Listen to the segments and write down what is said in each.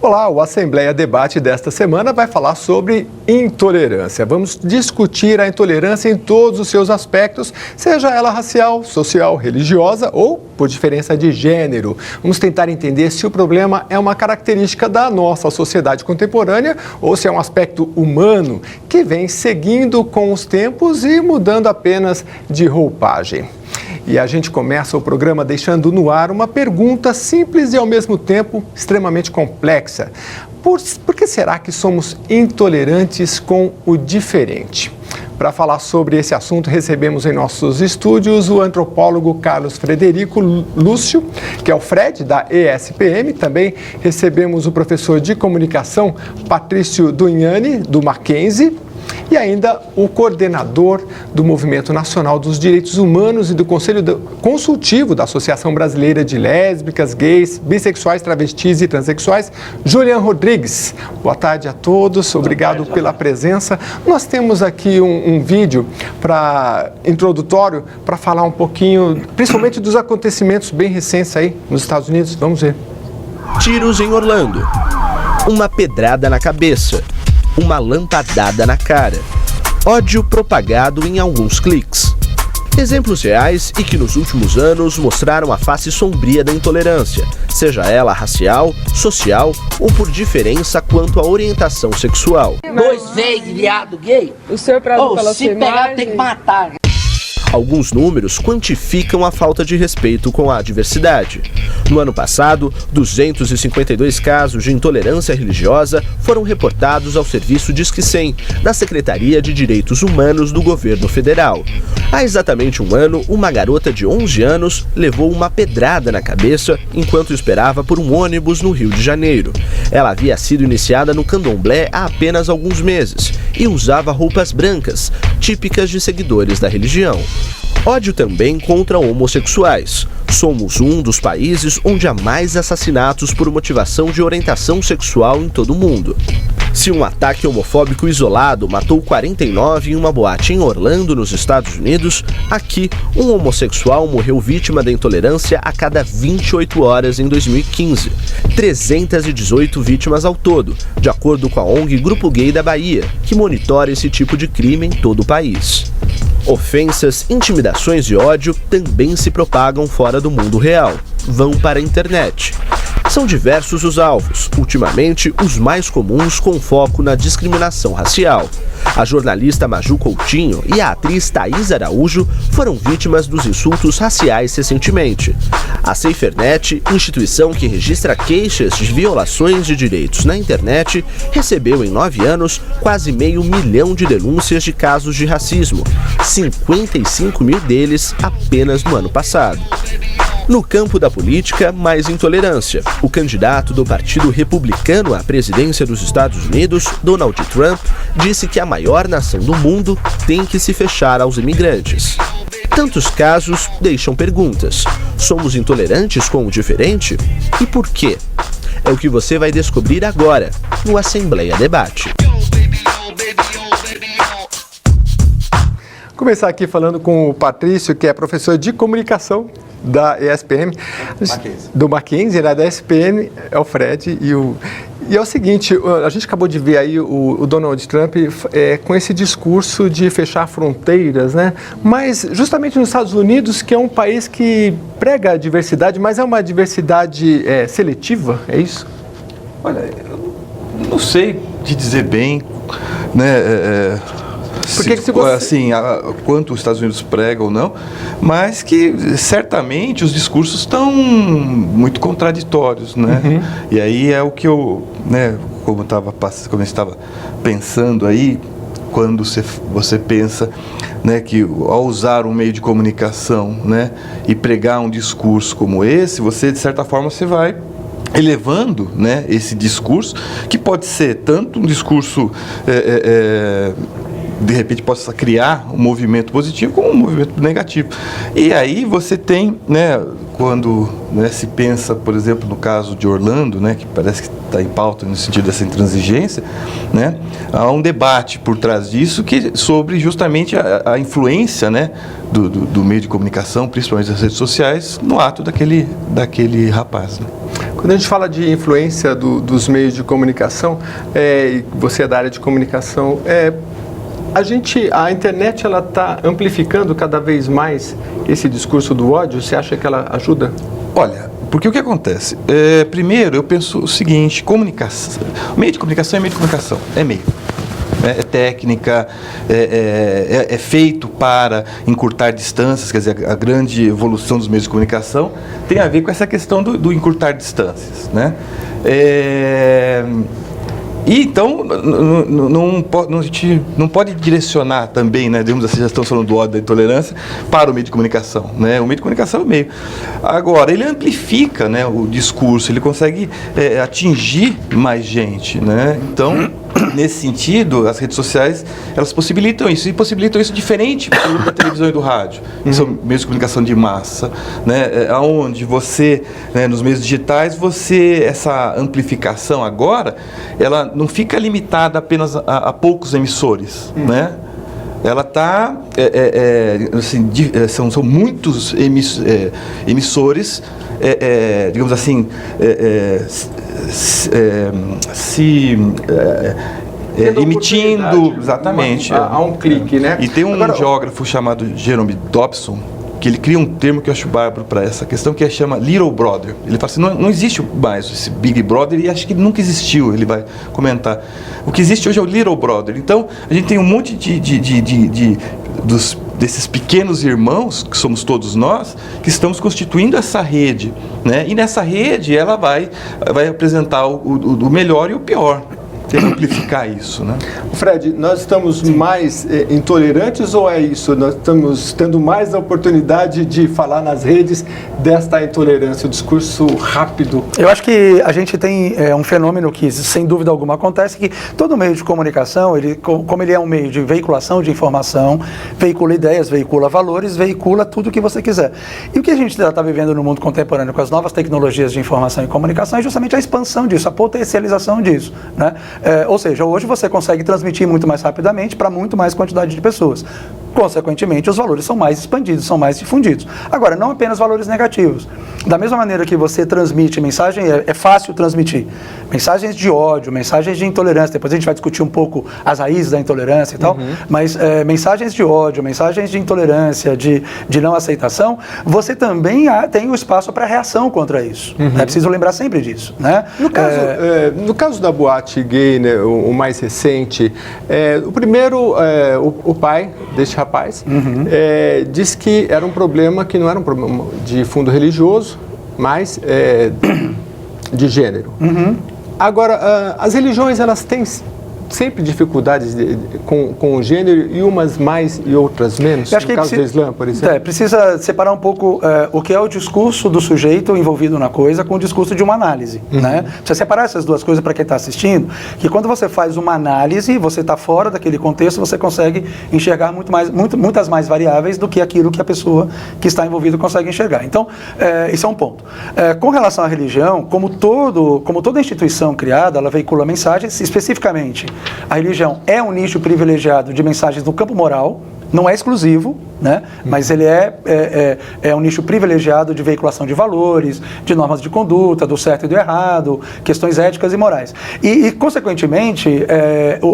Olá, o Assembleia Debate desta semana vai falar sobre intolerância. Vamos discutir a intolerância em todos os seus aspectos, seja ela racial, social, religiosa ou por diferença de gênero. Vamos tentar entender se o problema é uma característica da nossa sociedade contemporânea ou se é um aspecto humano que vem seguindo com os tempos e mudando apenas de roupagem. E a gente começa o programa deixando no ar uma pergunta simples e ao mesmo tempo extremamente complexa. Por que será que somos intolerantes com o diferente? Para falar sobre esse assunto, recebemos em nossos estúdios o antropólogo Carlos Frederico Lúcio, que é o Fred, da ESPM. Também recebemos o professor de comunicação Patrício Dunhani, do Mackenzie. E ainda o coordenador do Movimento Nacional dos Direitos Humanos e do Conselho Consultivo da Associação Brasileira de Lésbicas, Gays, Bissexuais, Travestis e Transsexuais, Julian Rodrigues. Boa tarde a todos, obrigado pela presença. Nós temos aqui um vídeo introdutório para falar um pouquinho, principalmente dos acontecimentos bem recentes aí nos Estados Unidos. Vamos ver. Tiros em Orlando, uma pedrada na cabeça, uma lampadada na cara, ódio propagado em alguns cliques. Exemplos reais e que nos últimos anos mostraram a face sombria da intolerância, seja ela racial, social ou por diferença quanto à orientação sexual. Dois fake, viado, gay. O senhor pela se pegar tem que matar. Alguns números quantificam a falta de respeito com a diversidade. No ano passado, 252 casos de intolerância religiosa foram reportados ao Serviço Disque 100, da Secretaria de Direitos Humanos do Governo Federal. Há exatamente um ano, uma garota de 11 anos levou uma pedrada na cabeça enquanto esperava por um ônibus no Rio de Janeiro. Ela havia sido iniciada no candomblé há apenas alguns meses e usava roupas brancas, típicas de seguidores da religião. Ódio também contra homossexuais. Somos um dos países onde há mais assassinatos por motivação de orientação sexual em todo o mundo. Se um ataque homofóbico isolado matou 49 em uma boate em Orlando, nos Estados Unidos, aqui um homossexual morreu vítima da intolerância a cada 28 horas em 2015. 318 vítimas ao todo, de acordo com a ONG Grupo Gay da Bahia, que monitora esse tipo de crime em todo o país. Ofensas, intimidações e ódio também se propagam fora do mundo real. Vão para a internet. São diversos os alvos, ultimamente os mais comuns com foco na discriminação racial. A jornalista Maju Coutinho e a atriz Thaís Araújo foram vítimas dos insultos raciais recentemente. A SaferNet, instituição que registra queixas de violações de direitos na internet, recebeu em 9 anos quase 500 mil de denúncias de casos de racismo, 55 mil deles apenas no ano passado. No campo da política, mais intolerância. O candidato do Partido Republicano à presidência dos Estados Unidos, Donald Trump, disse que a maior nação do mundo tem que se fechar aos imigrantes. Tantos casos deixam perguntas. Somos intolerantes com o diferente? E por quê? É o que você vai descobrir agora, no Assembleia Debate. Vou começar aqui falando com o Patrício, que é professor de comunicação da ESPM, do Mackenzie, da ESPM, é o Fred, e é o seguinte, a gente acabou de ver aí o Donald Trump com esse discurso de fechar fronteiras, né? Mas justamente nos Estados Unidos, que é um país que prega a diversidade, mas é uma diversidade seletiva, é isso? Olha, eu não sei te dizer bem, né? Assim, quanto os Estados Unidos pregam ou não, mas que certamente os discursos estão muito contraditórios, né? Uhum. E aí é o que eu, né, como eu estava pensando aí, quando você pensa, né, que ao usar um meio de comunicação, né, e pregar um discurso como esse, você, de certa forma, você vai elevando, né, esse discurso, que pode ser tanto um discurso de repente possa criar um movimento positivo como um movimento negativo. E aí você tem, né, quando, né, se pensa, por exemplo, no caso de Orlando, né, que parece que está em pauta no sentido dessa intransigência, né, há um debate por trás disso sobre justamente a influência, né, do meio de comunicação, principalmente das redes sociais, no ato daquele rapaz. Né? Quando a gente fala de influência dos meios de comunicação, e você é da área de comunicação, a internet ela está amplificando cada vez mais esse discurso do ódio? Você acha que ela ajuda? Olha, porque o que acontece? Primeiro, eu penso o seguinte: comunicação, meio de comunicação é meio de comunicação, é meio. É técnica, é feito para encurtar distâncias, quer dizer, a grande evolução dos meios de comunicação tem a ver com essa questão do encurtar distâncias, né? E então, a gente não pode direcionar também, né, digamos assim, já estamos falando do ódio, da intolerância, para o meio de comunicação, né? O meio de comunicação é o meio. Agora, ele amplifica, né, o discurso, ele consegue atingir mais gente, né? Então, nesse sentido, as redes sociais, elas possibilitam isso, e possibilitam isso diferente da televisão e do rádio, que são meios de comunicação de massa, né, onde você, né, nos meios digitais, essa amplificação agora, ela não fica limitada apenas a poucos emissores, né? Ela está, assim, são muitos emissores, digamos assim, emitindo, exatamente. A um clique, né? E tem um geógrafo chamado Jerome Dobson, que ele cria um termo que eu acho bárbaro para essa questão, que chama Little Brother. Ele fala assim, não existe mais esse Big Brother, e acho que nunca existiu, ele vai comentar. O que existe hoje é o Little Brother. Então, a gente tem um monte desses pequenos irmãos, que somos todos nós, que estamos constituindo essa rede, né? E nessa rede ela vai apresentar o melhor e o pior. Tem que amplificar isso, né? Fred, nós estamos mais intolerantes ou é isso? Nós estamos tendo mais a oportunidade de falar nas redes desta intolerância, o discurso rápido? Eu acho que a gente tem um fenômeno que, sem dúvida alguma, acontece, que todo meio de comunicação, como ele é um meio de veiculação de informação, veicula ideias, veicula valores, veicula tudo o que você quiser. E o que a gente está vivendo no mundo contemporâneo com as novas tecnologias de informação e comunicação é justamente a expansão disso, a potencialização disso, né? Ou seja, hoje você consegue transmitir muito mais rapidamente para muito mais quantidade de pessoas. Consequentemente, os valores são mais expandidos, são mais difundidos. Agora, não apenas valores negativos. Da mesma maneira que você transmite mensagem, é fácil transmitir mensagens de ódio, mensagens de intolerância, depois a gente vai discutir um pouco as raízes da intolerância e tal, mas mensagens de ódio, mensagens de intolerância, de não aceitação, você também tem o espaço para reação contra isso. É preciso lembrar sempre disso, né? No caso da boate gay, né, o mais recente, o primeiro, o pai deste rapaz disse que era um problema que não era um problema de fundo religioso, mas de gênero. Agora, as religiões, elas têm sempre dificuldades com o gênero, e umas mais e outras menos? Eu acho que no caso do Islã, por exemplo? Precisa separar um pouco o que é o discurso do sujeito envolvido na coisa com o discurso de uma análise, né? Precisa separar essas duas coisas para quem está assistindo, que quando você faz uma análise, você está fora daquele contexto, você consegue enxergar muitas mais variáveis do que aquilo que a pessoa que está envolvida consegue enxergar. Então, isso é um ponto. Com relação à religião, como toda instituição criada, ela veicula mensagens, especificamente a religião é um nicho privilegiado de mensagens no campo moral, não é exclusivo, né? Mas ele é um nicho privilegiado de veiculação de valores, de normas de conduta, do certo e do errado, questões éticas e morais. E consequentemente,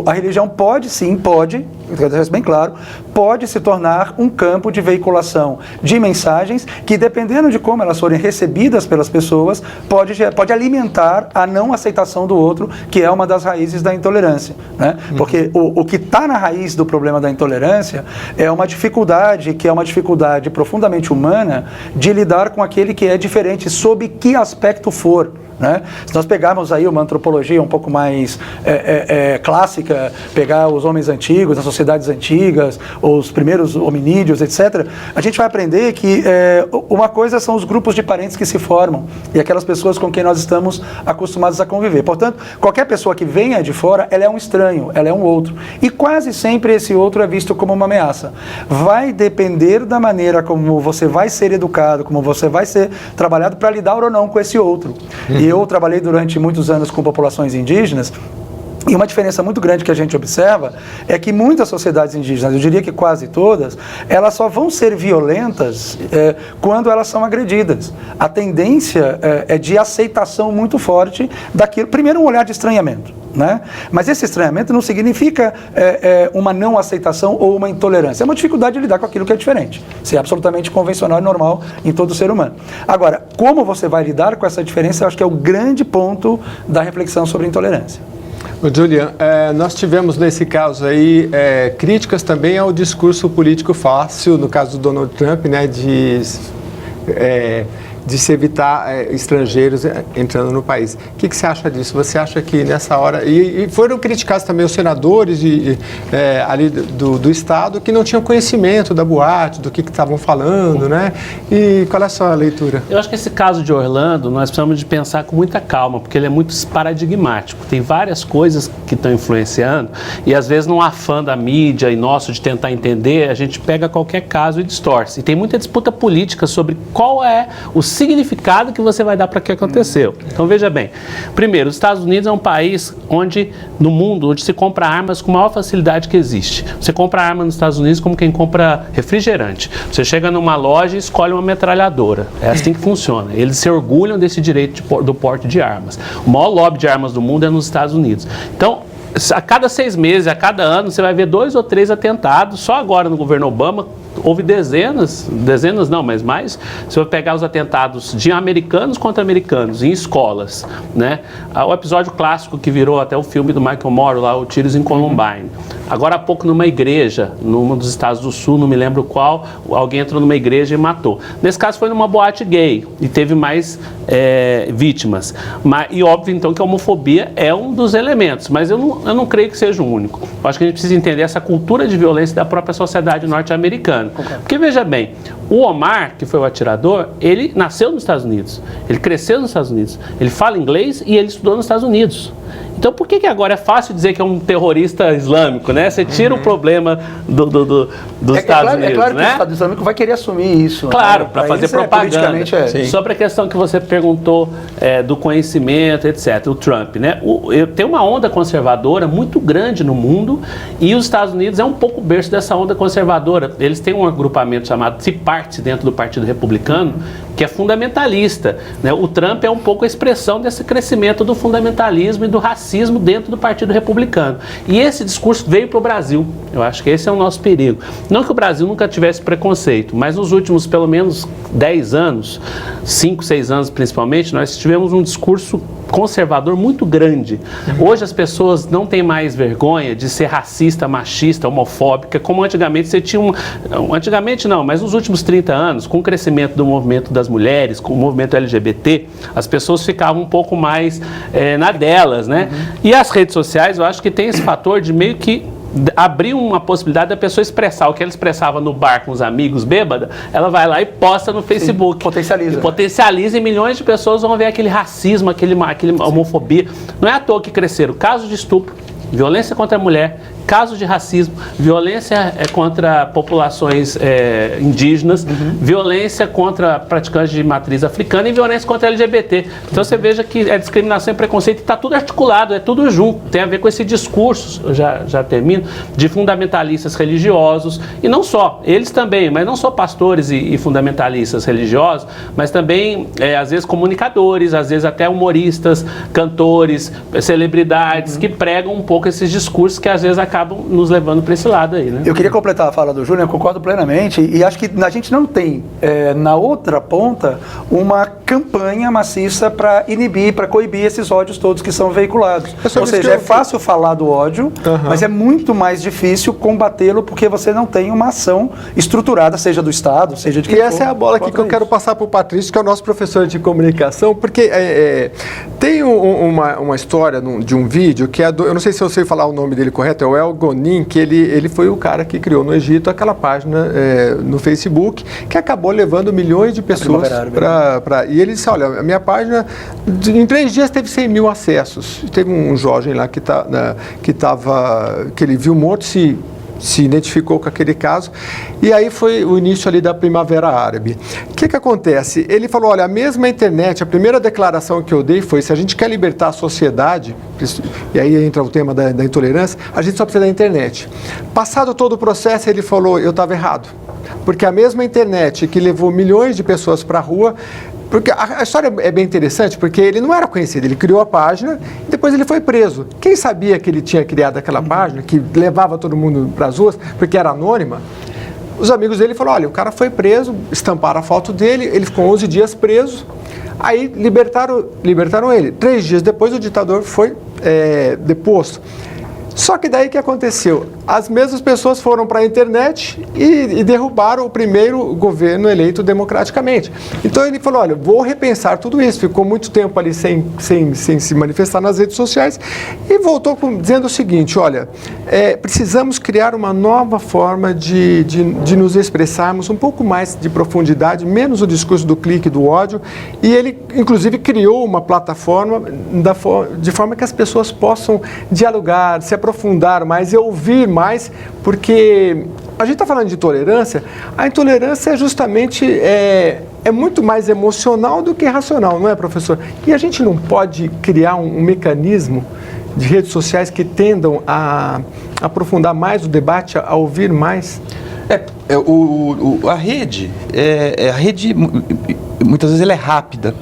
a religião pode, bem claro, pode se tornar um campo de veiculação de mensagens que, dependendo de como elas forem recebidas pelas pessoas, pode alimentar a não aceitação do outro, que é uma das raízes da intolerância, né? Porque o que está na raiz do problema da intolerância é uma dificuldade, que é uma dificuldade profundamente humana, de lidar com aquele que é diferente, sob que aspecto for, né? Se nós pegarmos aí uma antropologia um pouco mais clássica, pegar os homens antigos, as sociedades antigas, os primeiros hominídeos, etc., a gente vai aprender que uma coisa são os grupos de parentes que se formam e aquelas pessoas com quem nós estamos acostumados a conviver. Portanto, qualquer pessoa que venha de fora, ela é um estranho, ela é um outro. E quase sempre esse outro é visto como uma ameaça. Vai depender da maneira como você vai ser educado, como você vai ser trabalhado para lidar ou não com esse outro. E eu trabalhei durante muitos anos com populações indígenas. E uma diferença muito grande que a gente observa é que muitas sociedades indígenas, eu diria que quase todas, elas só vão ser violentas quando elas são agredidas. A tendência é de aceitação muito forte daquilo. Primeiro, um olhar de estranhamento, né? Mas esse estranhamento não significa uma não aceitação ou uma intolerância. É uma dificuldade de lidar com aquilo que é diferente. Isso é absolutamente convencional e normal em todo ser humano. Agora, como você vai lidar com essa diferença, eu acho que é o grande ponto da reflexão sobre intolerância. Julian, nós tivemos nesse caso aí críticas também ao discurso político fácil, no caso do Donald Trump, né, de se evitar estrangeiros entrando no país. O que você acha disso? Você acha que nessa hora... E foram criticados também os senadores ali do Estado que não tinham conhecimento da boate, do que estavam falando, né? E qual é a sua leitura? Eu acho que esse caso de Orlando, nós precisamos de pensar com muita calma, porque ele é muito paradigmático. Tem várias coisas que estão influenciando e, às vezes, num afã da mídia e nosso de tentar entender, a gente pega qualquer caso e distorce. E tem muita disputa política sobre qual é o significado que você vai dar para o que aconteceu. Então, veja bem. Primeiro, os Estados Unidos é um país no mundo, onde se compra armas com a maior facilidade que existe. Você compra arma nos Estados Unidos como quem compra refrigerante. Você chega numa loja e escolhe uma metralhadora. É assim que funciona. Eles se orgulham desse direito do porte de armas. O maior lobby de armas do mundo é nos Estados Unidos. Então, a cada 6 meses, a cada ano, você vai ver 2 ou 3 atentados. Só agora, no governo Obama, houve dezenas não, mas mais. Se eu pegar os atentados de americanos contra americanos em escolas, né? O episódio clássico que virou até o filme do Michael Moore, lá, o Tiros em Columbine. Agora há pouco, numa igreja, num dos estados do sul, não me lembro qual, alguém entrou numa igreja e matou. Nesse caso foi numa boate gay e teve mais vítimas. E óbvio, então, que a homofobia é um dos elementos, mas eu não creio que seja o único. Eu acho que a gente precisa entender essa cultura de violência da própria sociedade norte-americana. Porque, veja bem, o Omar, que foi o atirador, ele nasceu nos Estados Unidos, ele cresceu nos Estados Unidos, ele fala inglês e ele estudou nos Estados Unidos. Então, por que agora é fácil dizer que é um terrorista islâmico, né? Você tira o problema dos Estados Unidos, É claro que né? o Estado Islâmico vai querer assumir isso. Claro, né? para fazer propaganda. Sobre a questão que você perguntou do conhecimento, etc., o Trump, né? Tem uma onda conservadora muito grande no mundo e os Estados Unidos é um pouco o berço dessa onda conservadora. Eles têm um agrupamento chamado Tea Party dentro do Partido Republicano, que é fundamentalista, né? O Trump é um pouco a expressão desse crescimento do fundamentalismo e do racismo dentro do Partido Republicano. E esse discurso veio para o Brasil. Eu acho que esse é o nosso perigo. Não que o Brasil nunca tivesse preconceito, mas nos últimos pelo menos 10 anos, 5, 6 anos principalmente, nós tivemos um discurso conservador muito grande. Hoje as pessoas não têm mais vergonha de ser racista, machista, homofóbica, como antigamente você tinha antigamente não, mas nos últimos 30 anos, com o crescimento do movimento das mulheres, com o movimento LGBT, as pessoas ficavam um pouco mais na delas, né? E as redes sociais, eu acho que tem esse fator de meio que abrir uma possibilidade da pessoa expressar o que ela expressava no bar com os amigos bêbada, ela vai lá e posta no Facebook. Sim, potencializa. E potencializa e milhões de pessoas vão ver aquele racismo, aquele homofobia. Não é à toa que cresceram casos de estupro, violência contra a mulher, casos de racismo, violência contra populações indígenas, violência contra praticantes de matriz africana e violência contra LGBT. Então você veja que é discriminação e preconceito está tudo articulado, é tudo junto. Tem a ver com esse discurso, eu já termino, de fundamentalistas religiosos, e não só, eles também, mas não só pastores e fundamentalistas religiosos, mas também, às vezes, comunicadores, às vezes até humoristas, cantores, celebridades, que pregam um pouco esses discursos que às vezes acabam nos levando para esse lado aí, né? Eu queria completar a fala do Júnior, eu concordo plenamente, e acho que a gente não tem, na outra ponta, uma campanha maciça para inibir, para coibir esses ódios todos que são veiculados. Ou seja, é fácil falar do ódio, mas é muito mais difícil combatê-lo porque você não tem uma ação estruturada, seja do Estado, seja de quem for. E essa é a bola aqui que eu quero passar para o Patrício, que é o nosso professor de comunicação, porque tem uma história de um vídeo que é eu não sei se eu sei falar o nome dele correto, é o El Gonin, que ele foi o cara que criou no Egito aquela página no Facebook, que acabou levando milhões de pessoas para... E ele disse, olha, a minha página, em 3 dias teve 100 mil acessos. Teve um jovem lá que ele viu morto se se identificou com aquele caso, e aí foi o início ali da Primavera Árabe. O que acontece? Ele falou, olha, a mesma internet, a primeira declaração que eu dei foi, se a gente quer libertar a sociedade, e aí entra o tema da intolerância, a gente só precisa da internet. Passado todo o processo, ele falou, eu estava errado, porque a mesma internet que levou milhões de pessoas para a rua, porque a história é bem interessante, porque ele não era conhecido, ele criou a página e depois ele foi preso. Quem sabia que ele tinha criado aquela página, que levava todo mundo para as ruas, porque era anônima, os amigos dele falaram, olha, o cara foi preso, estamparam a foto dele, ele ficou 11 dias preso, aí libertaram ele. 3 dias depois o ditador foi deposto. Só que daí o que aconteceu? As mesmas pessoas foram para a internet e derrubaram o primeiro governo eleito democraticamente. Então ele falou, olha, vou repensar tudo isso. Ficou muito tempo ali sem se manifestar nas redes sociais e voltou dizendo o seguinte, olha, precisamos criar uma nova forma de nos expressarmos, um pouco mais de profundidade, menos o discurso do clique, do ódio, e ele inclusive criou uma plataforma de forma que as pessoas possam dialogar, se aprofundar mais e ouvir mais, porque a gente está falando de intolerância, a intolerância é justamente muito mais emocional do que racional, não é, professor? E a gente não pode criar um mecanismo de redes sociais que tendam a aprofundar mais o debate, a ouvir mais? A rede, muitas vezes ela é rápida,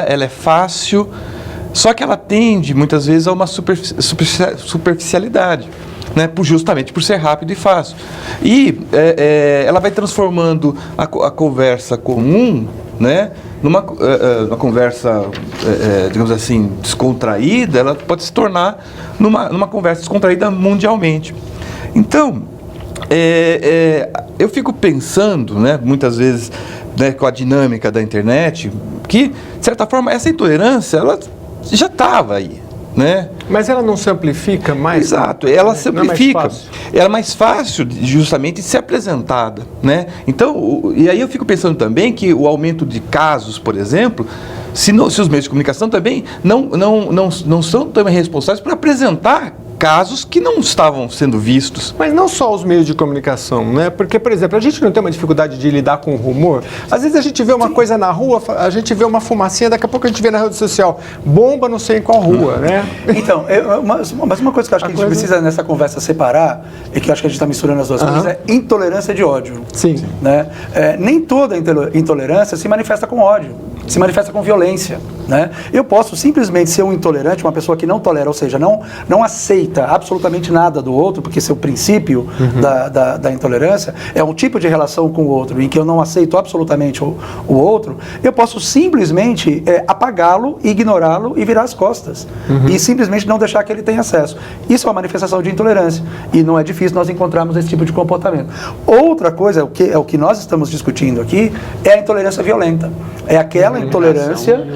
ela é fácil, só que ela tende, muitas vezes, a uma superficialidade, né? Justamente por ser rápido e fácil. E ela vai transformando a conversa comum, né? Numa conversa, digamos assim, descontraída, ela pode se tornar numa conversa descontraída mundialmente. Então, eu fico pensando, né, muitas vezes, né, com a dinâmica da internet, que, de certa forma, essa intolerância, ela já estava aí, né? Mas ela não se amplifica mais? Exato, ela se amplifica. Ela é mais fácil, justamente, de ser apresentada, né? Então, e aí eu fico pensando também que o aumento de casos, por exemplo, se os meios de comunicação também não são também responsáveis por apresentar casos que não estavam sendo vistos. Mas não só os meios de comunicação, né? Porque, por exemplo, a gente não tem uma dificuldade de lidar com o rumor. Às vezes a gente vê uma coisa na rua, a gente vê uma fumacinha, daqui a pouco a gente vê na rede social, bomba não sei em qual rua, né? Então, mas uma coisa que eu acho que a gente precisa nessa conversa separar, e que eu acho que a gente está misturando as duas coisas, é intolerância de ódio. Sim. Né? Nem toda intolerância se manifesta com ódio, se manifesta com violência. Né? Eu posso simplesmente ser um intolerante, uma pessoa que não tolera, ou seja, não aceita absolutamente nada do outro, porque esse é o princípio da intolerância, é um tipo de relação com o outro em que eu não aceito absolutamente o outro, eu posso simplesmente apagá-lo, ignorá-lo e virar as costas. E simplesmente não deixar que ele tenha acesso. Isso é uma manifestação de intolerância. E não é difícil nós encontrarmos esse tipo de comportamento. Outra coisa, o que nós estamos discutindo aqui, é a intolerância violenta. É aquela intolerância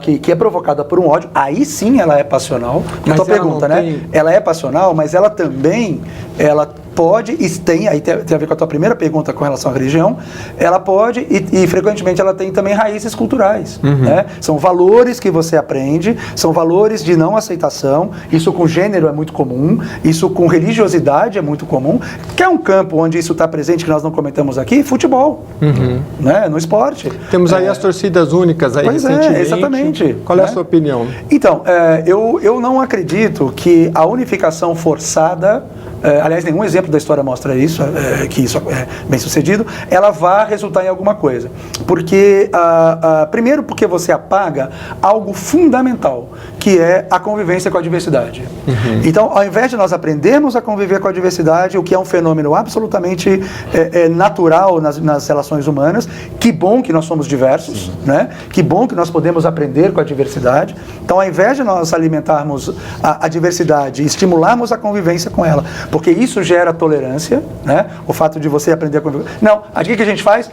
que é provocada por um ódio, aí sim ela é passional. Então pergunta, né? Ela é passional, mas ela também, pode, e tem, aí tem a ver com a tua primeira pergunta com relação à religião, ela pode, e frequentemente ela tem também raízes culturais, né? São valores que você aprende, são valores de não aceitação, isso com gênero é muito comum, isso com religiosidade é muito comum, que é um campo onde isso está presente, que nós não comentamos aqui, futebol, né? No esporte. Temos aí as torcidas únicas aí recentemente. Exatamente. Qual é a sua opinião? Então, eu não acredito que a unificação forçada, aliás, nenhum exemplo da história mostra isso, que isso é bem sucedido, ela vai resultar em alguma coisa. Porque, primeiro, porque você apaga algo fundamental, que é a convivência com a diversidade. Então, ao invés de nós aprendermos a conviver com a diversidade, o que é um fenômeno absolutamente natural nas relações humanas, que bom que nós somos diversos, né? Que bom que nós podemos aprender com a diversidade. Então, ao invés de nós alimentarmos a diversidade e estimularmos a convivência com ela, porque isso gera tolerância, né? O fato de você aprender a conviver. Não, aqui que a gente faz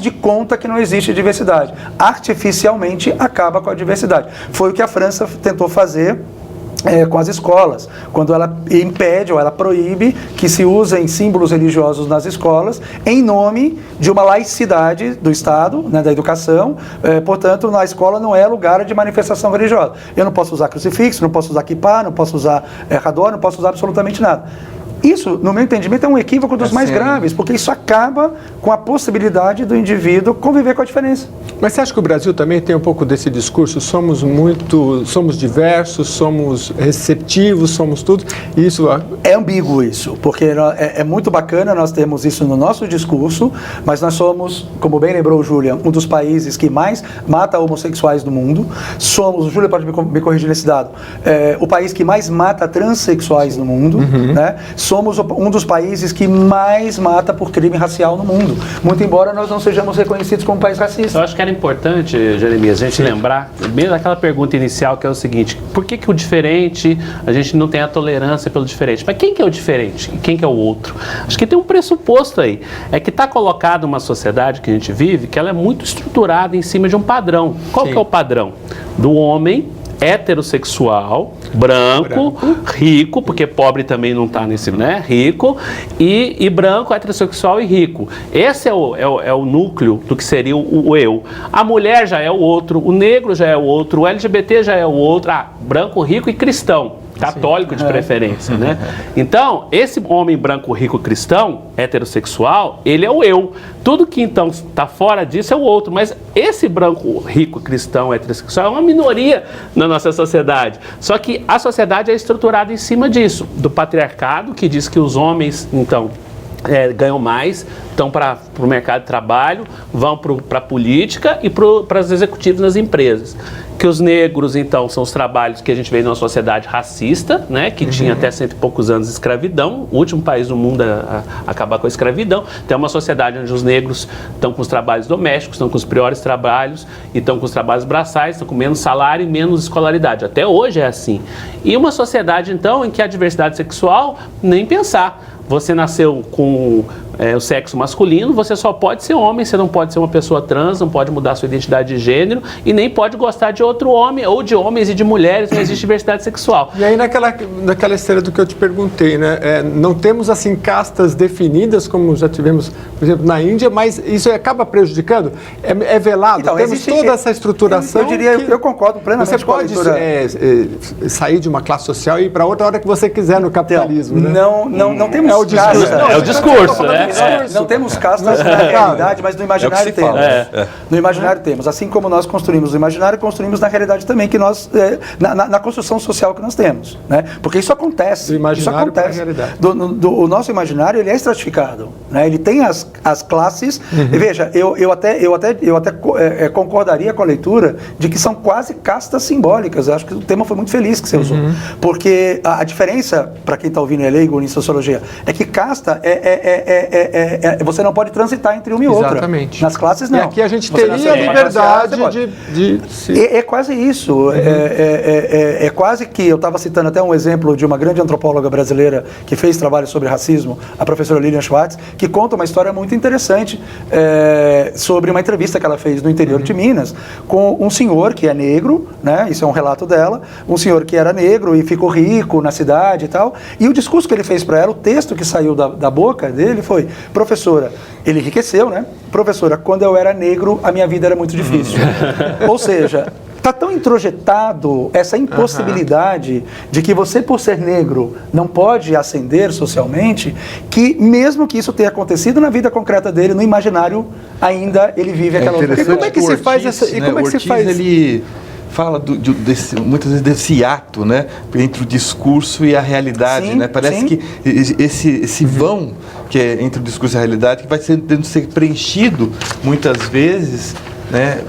de conta que não existe diversidade. Artificialmente acaba com a diversidade. Foi o que a França tentou fazer com as escolas, quando ela impede ou ela proíbe que se usem símbolos religiosos nas escolas em nome de uma laicidade do Estado, né, da educação. Portanto, na escola não é lugar de manifestação religiosa. Eu não posso usar crucifixo, não posso usar kippah, não posso usar rador, não posso usar absolutamente nada. Isso, no meu entendimento, é um equívoco dos mais graves, porque isso acaba com a possibilidade do indivíduo conviver com a diferença. Mas você acha que o Brasil também tem um pouco desse discurso? Somos diversos, somos receptivos, somos tudo. Isso é ambíguo isso, porque é muito bacana nós termos isso no nosso discurso, mas nós somos, como bem lembrou o Julian, um dos países que mais mata homossexuais do mundo. Somos, o Julian pode me corrigir nesse dado, o país que mais mata transexuais no mundo, né? Somos um dos países que mais mata por crime racial no mundo, muito embora nós não sejamos reconhecidos como país racista. Eu acho que era importante, Jeremias, a gente lembrar, mesmo daquela pergunta inicial, que é o seguinte: por que o diferente, a gente não tem a tolerância pelo diferente? Mas quem que é o diferente? E quem que é o outro? Acho que tem um pressuposto aí, é que está colocado uma sociedade que a gente vive, que ela é muito estruturada em cima de um padrão. Qual que é o padrão? Do homem heterossexual, branco, rico, porque pobre também não está nesse, né? Rico, e branco, heterossexual e rico. Esse é o núcleo do que seria o eu. A mulher já é o outro, o negro já é o outro, o LGBT já é o outro, branco, rico e cristão. Católico de preferência, né? Então, esse homem branco, rico, cristão, heterossexual, ele é o eu. Tudo que, então, está fora disso é o outro. Mas esse branco, rico, cristão, heterossexual é uma minoria na nossa sociedade. Só que a sociedade é estruturada em cima disso, do patriarcado, que diz que os homens, então, ganham mais, estão para o mercado de trabalho, vão para a política e para os executivos nas empresas. Que os negros, então, são os trabalhos que a gente vê numa sociedade racista, né, que tinha até 100 e poucos anos de escravidão, o último país do mundo a acabar com a escravidão. Então, é uma sociedade onde os negros estão com os trabalhos domésticos, estão com os piores trabalhos, e estão com os trabalhos braçais, estão com menos salário e menos escolaridade. Até hoje é assim. E uma sociedade, então, em que a diversidade sexual, nem pensar. Você nasceu com o sexo masculino, você só pode ser homem, você não pode ser uma pessoa trans, não pode mudar sua identidade de gênero e nem pode gostar de outro homem, ou de homens e de mulheres, não existe diversidade sexual. E aí naquela esteira do que eu te perguntei, né? Não temos assim castas definidas como já tivemos, por exemplo, na Índia, mas isso acaba prejudicando? É velado? Então, temos toda essa estruturação. Eu concordo plenamente. Você pode sair de uma classe social e ir para outra hora que você quiser no capitalismo, né? Não temos o discurso. É o discurso, né? Não temos castas na realidade, mas no imaginário temos. No imaginário temos. Assim como nós construímos o imaginário, construímos na realidade também, que nós, na construção social que nós temos, né? Porque isso acontece. Do imaginário para a realidade. O nosso imaginário, ele é estratificado, né? Ele tem as classes. E veja, eu até concordaria com a leitura de que são quase castas simbólicas. Eu acho que o tema foi muito feliz que você usou. Porque a diferença, para quem está ouvindo é leigo em sociologia, é que casta você não pode transitar entre uma e outra. Exatamente. Nas classes, não. E aqui a gente teria a liberdade de É quase isso. É quase que... Eu estava citando até um exemplo de uma grande antropóloga brasileira que fez trabalho sobre racismo, a professora Lilian Schwartz, que conta uma história muito interessante sobre uma entrevista que ela fez no interior de Minas com um senhor que é negro, né? Isso é um relato dela, um senhor que era negro e ficou rico na cidade e tal, e o discurso que ele fez para ela, o texto que saiu da boca dele foi: professora, ele enriqueceu, né? Professora, quando eu era negro, a minha vida era muito difícil. Ou seja, está tão introjetado essa impossibilidade de que você, por ser negro, não pode ascender socialmente, que mesmo que isso tenha acontecido na vida concreta dele, no imaginário, ainda ele vive aquela outra. E como é que se faz essa... E como é que se faz... Ele fala muitas vezes desse ato, né, entre o discurso e a realidade, né? Parece que esse vão que é entre o discurso e a realidade que vai tendo que ser preenchido muitas vezes, né,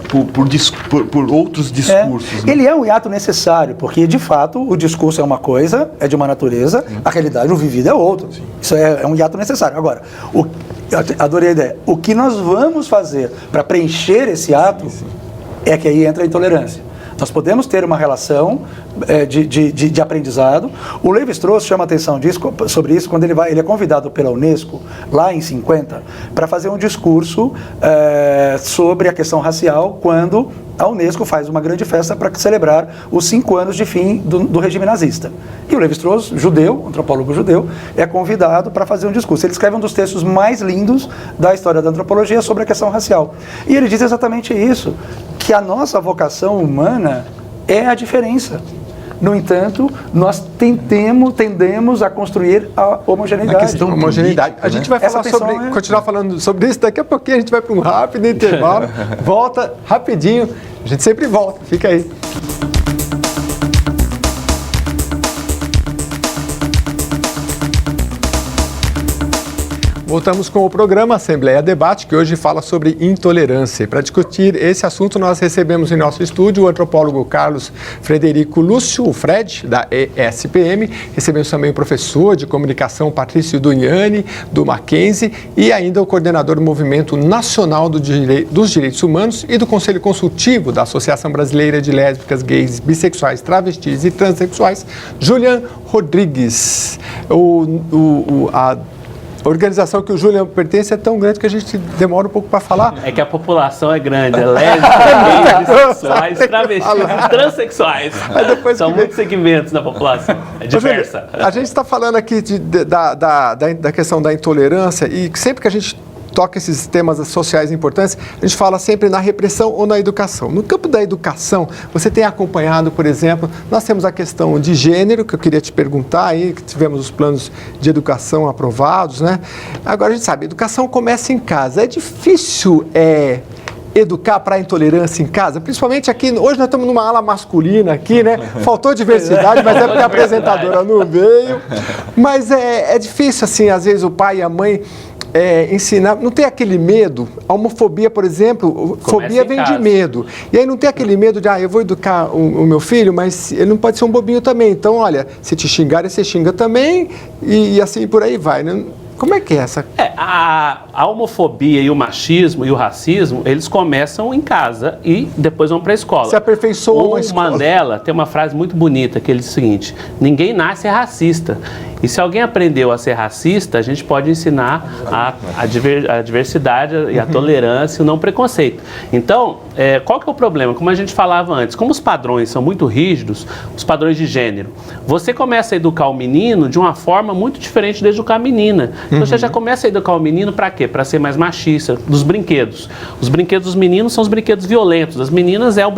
por outros discursos. Ele é um hiato necessário, porque de fato o discurso é uma coisa, é de uma natureza, a realidade, o vivido é outra. Isso é um hiato necessário. Agora, eu adorei a ideia. O que nós vamos fazer para preencher esse ato é que aí entra a intolerância. Nós podemos ter uma relação de aprendizado. O Lévi-Strauss chama atenção sobre isso quando ele é convidado pela Unesco, lá em 50, para fazer um discurso sobre a questão racial, quando a Unesco faz uma grande festa para celebrar os 5 anos de fim do regime nazista. E o Lévi-Strauss, judeu, antropólogo judeu, é convidado para fazer um discurso. Ele escreve um dos textos mais lindos da história da antropologia sobre a questão racial. E ele diz exatamente isso, que a nossa vocação humana é a diferença. No entanto, nós tendemos a construir a homogeneidade. A questão homogeneidade. A gente vai falar continuar falando sobre isso. Daqui a pouquinho a gente vai para um rápido intervalo. Volta rapidinho. A gente sempre volta. Fica aí. Voltamos com o programa Assembleia Debate, que hoje fala sobre intolerância. E para discutir esse assunto, nós recebemos em nosso estúdio o antropólogo Carlos Frederico Lúcio, o Fred, da ESPM. Recebemos também o professor de comunicação Patrício Duniani, do Mackenzie, e ainda o coordenador do Movimento Nacional dos Direitos Humanos e do Conselho Consultivo da Associação Brasileira de Lésbicas, Gays, Bissexuais, Travestis e Transsexuais, Julian Rodrigues. A organização que o Julian pertence é tão grande que a gente demora um pouco para falar. É que a população é grande, é lésbicas, bissexuais, travestis e transexuais. São muitos segmentos da população, é diversa. A gente está falando aqui da questão da intolerância e sempre que a gente toca esses temas sociais importantes, a gente fala sempre na repressão ou na educação. No campo da educação, você tem acompanhado, por exemplo, nós temos a questão de gênero, que eu queria te perguntar aí, que tivemos os planos de educação aprovados, né? Agora a gente sabe, a educação começa em casa. É difícil educar para a intolerância em casa, principalmente aqui, hoje nós estamos numa ala masculina aqui, né? Faltou diversidade, mas é porque a apresentadora não veio. Mas é difícil, assim, às vezes o pai e a mãe ensinar, não tem aquele medo, a homofobia, por exemplo, fobia vem de medo, e aí não tem aquele medo de, eu vou educar o meu filho, mas ele não pode ser um bobinho também, então olha, se te xingarem, você xinga também, e assim por aí vai, né? Como é que é essa? A homofobia e o machismo e o racismo, eles começam em casa e depois vão para a escola. Se aperfeiçoa uma escola. O Mandela tem uma frase muito bonita, que ele diz o seguinte: ninguém nasce racista. E se alguém aprendeu a ser racista, a gente pode ensinar a diversidade e a tolerância e o não preconceito. Então, qual que é o problema? Como a gente falava antes, como os padrões são muito rígidos, os padrões de gênero, você começa a educar o menino de uma forma muito diferente de educar a menina. Então, você já começa a educar o menino para quê? Para ser mais machista, dos brinquedos. Os brinquedos dos meninos são os brinquedos violentos. Das meninas é o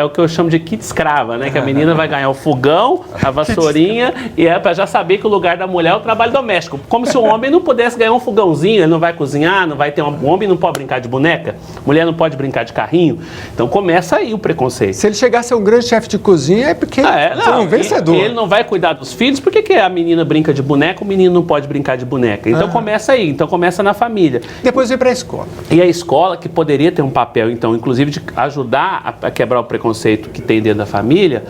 que eu chamo de kit escrava, né? Que a menina vai ganhar o fogão, a vassourinha, e é para já saber que o lugar da mulher é o trabalho doméstico. Como se o homem não pudesse ganhar um fogãozinho, ele não vai cozinhar, não vai ter um homem não pode brincar de boneca, mulher não pode brincar de carrinho. Então começa aí o preconceito. Se ele chegar a ser um grande chefe de cozinha é porque é um vencedor. Ele não vai cuidar dos filhos, por que a menina brinca de boneca, o menino não pode brincar de boneca? Então começa aí, então começa na família. Depois vem para a escola. E a escola, que poderia ter um papel, então, inclusive de ajudar a quebrar o preconceito que tem dentro da família,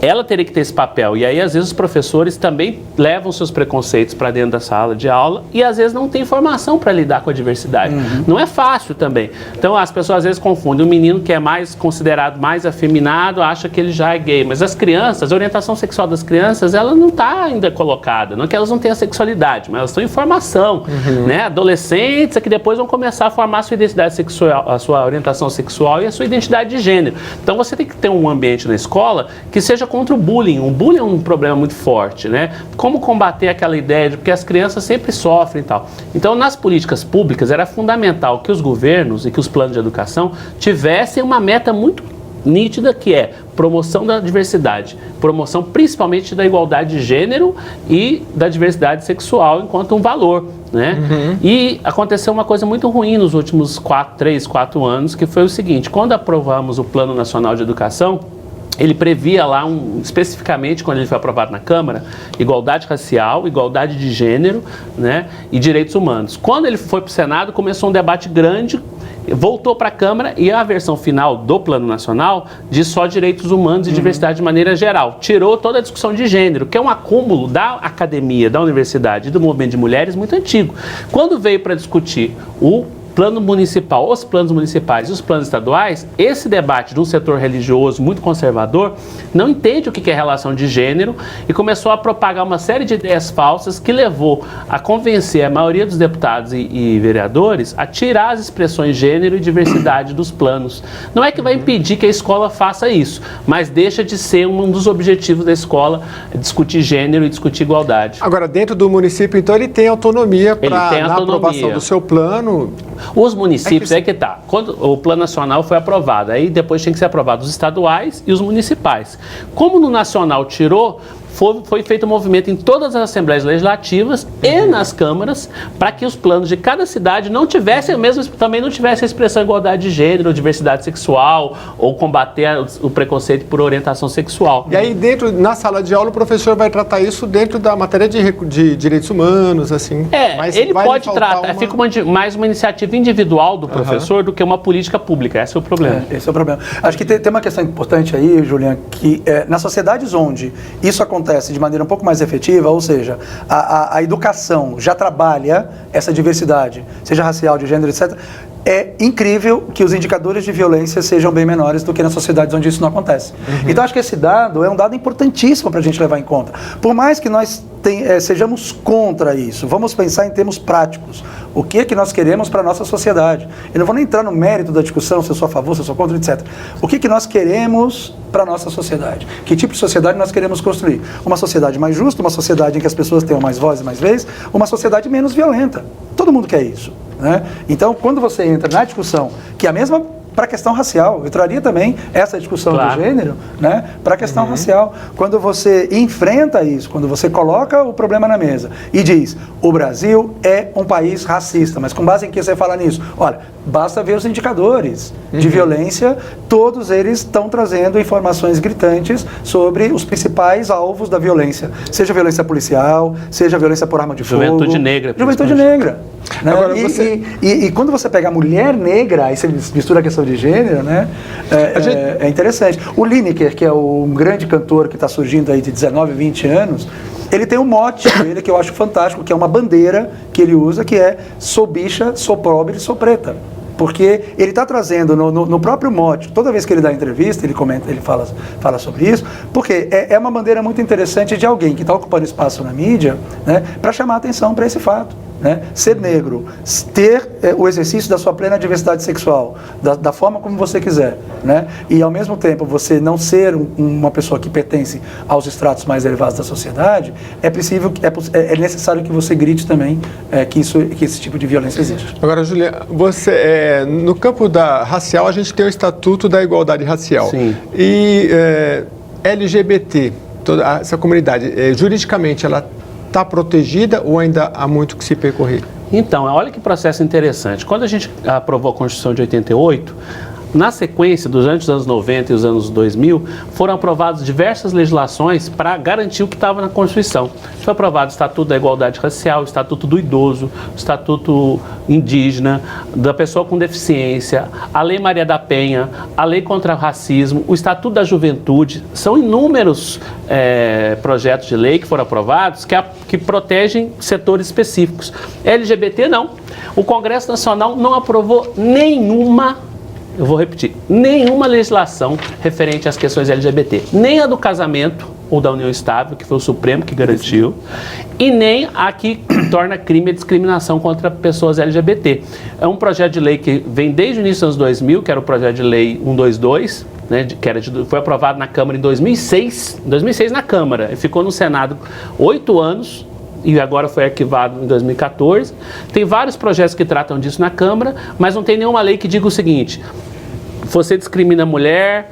ela teria que ter esse papel. E aí, às vezes, os professores também levam seus preconceitos para dentro da sala de aula e, às vezes, não tem formação para lidar com a diversidade. Não é fácil também. Então, as pessoas, às vezes, confundem. O menino que é mais considerado mais afeminado acha que ele já é gay. Mas as crianças, a orientação sexual das crianças, ela não está ainda colocada. Não é que elas não tenham sexualidade, mas elas estão em formação. Né? Adolescentes é que depois vão começar a formar a sua identidade sexual, a sua orientação sexual e a sua identidade de gênero. Então, você tem que ter um ambiente na escola que seja contra o bullying. O bullying é um problema muito forte, né? Como combater aquela ideia de que as crianças sempre sofrem e tal. Então, nas políticas públicas, era fundamental que os governos e que os planos de educação tivessem uma meta muito nítida, que é promoção da diversidade, promoção principalmente da igualdade de gênero e da diversidade sexual enquanto um valor, né? E aconteceu uma coisa muito ruim nos últimos 3, 4 anos, que foi o seguinte: quando aprovamos o Plano Nacional de Educação, ele previa lá, especificamente, quando ele foi aprovado na Câmara, igualdade racial, igualdade de gênero, né, e direitos humanos. Quando ele foi para o Senado, começou um debate grande, voltou para a Câmara e a versão final do Plano Nacional diz só direitos humanos e diversidade de maneira geral. Tirou toda a discussão de gênero, que é um acúmulo da academia, da universidade e do movimento de mulheres muito antigo. Quando veio para discutir o plano municipal, os planos municipais e os planos estaduais, esse debate de um setor religioso muito conservador não entende o que é relação de gênero e começou a propagar uma série de ideias falsas que levou a convencer a maioria dos deputados e vereadores a tirar as expressões gênero e diversidade dos planos. Não é que vai impedir que a escola faça isso, mas deixa de ser um dos objetivos da escola discutir gênero e discutir igualdade. Agora, dentro do município, então, ele tem autonomia para, na aprovação do seu plano... Os municípios, quando o plano nacional foi aprovado, aí depois tinha que ser aprovado os estaduais e os municipais. Como no nacional tirou, foi feito um movimento em todas as assembleias legislativas e nas câmaras para que os planos de cada cidade não tivessem também não tivessem a expressão igualdade de gênero, diversidade sexual ou combater o preconceito por orientação sexual. E aí na sala de aula o professor vai tratar isso dentro da matéria de direitos humanos, assim. Mas ele pode tratar, fica mais uma iniciativa individual do professor do que uma política pública, esse é o problema. Esse é o problema. Acho que tem uma questão importante aí, Julian, que nas sociedades onde isso acontece de maneira um pouco mais efetiva, ou seja, a educação já trabalha essa diversidade, seja racial, de gênero, etc., é incrível que os indicadores de violência sejam bem menores do que nas sociedades onde isso não acontece. Então, acho que esse dado é um dado importantíssimo para a gente levar em conta. Por mais que nós sejamos contra isso, vamos pensar em termos práticos. O que é que nós queremos para a nossa sociedade? Eu não vou nem entrar no mérito da discussão, se eu sou a favor, se eu sou contra, etc. O que é que nós queremos para a nossa sociedade? Que tipo de sociedade nós queremos construir? Uma sociedade mais justa, uma sociedade em que as pessoas tenham mais voz e mais vez, uma sociedade menos violenta. Todo mundo quer isso, né? Então, quando você entra na discussão, que é a mesma para a questão racial, eu traria também essa discussão do gênero, né, para a questão racial. Quando você enfrenta isso, quando você coloca o problema na mesa e diz, o Brasil é um país racista, mas com base em que você fala nisso? Olha, basta ver os indicadores de violência, todos eles estão trazendo informações gritantes sobre os principais alvos da violência, seja violência policial, seja violência por arma de fogo. Juventude negra. Juventude negra. Né? Agora, e quando você pega a mulher negra, aí você mistura a questão de gênero, né? É interessante. O Lineker, que é um grande cantor que está surgindo aí de 19, 20 anos, ele tem um mote dele que eu acho fantástico, que é uma bandeira que ele usa, que é sou bicha, sou pobre, sou preta. Porque ele está trazendo no próprio mote, toda vez que ele dá entrevista, ele comenta, ele fala sobre isso, porque é uma bandeira muito interessante de alguém que está ocupando espaço na mídia, né, para chamar atenção para esse fato. Né? Ser negro, ter o exercício da sua plena diversidade sexual, da forma como você quiser, né? E ao mesmo tempo você não ser uma pessoa que pertence aos estratos mais elevados da sociedade, é necessário que você grite também que esse tipo de violência existe. Agora, Juliana, no campo racial a gente tem o Estatuto da Igualdade Racial. Sim. E LGBT, toda essa comunidade, juridicamente ela está protegida ou ainda há muito que se percorrer? Então, olha que processo interessante. Quando a gente aprovou a Constituição de 88, na sequência, durante os anos 90 e os anos 2000, foram aprovadas diversas legislações para garantir o que estava na Constituição. Foi aprovado o Estatuto da Igualdade Racial, o Estatuto do Idoso, o Estatuto Indígena, da Pessoa com Deficiência, a Lei Maria da Penha, a Lei contra o Racismo, o Estatuto da Juventude. São inúmeros projetos de lei que foram aprovados que protegem setores específicos. LGBT não. O Congresso Nacional não aprovou nenhuma legislação referente às questões LGBT, nem a do casamento ou da união estável, que foi o Supremo que garantiu, e nem a que torna crime a discriminação contra pessoas LGBT. É um projeto de lei que vem desde o início dos anos 2000, que era o projeto de lei 122, né, foi aprovado na Câmara em 2006 na Câmara, e ficou no Senado 8 anos, e agora foi arquivado em 2014. Tem vários projetos que tratam disso na Câmara, mas não tem nenhuma lei que diga o seguinte: você discrimina mulher,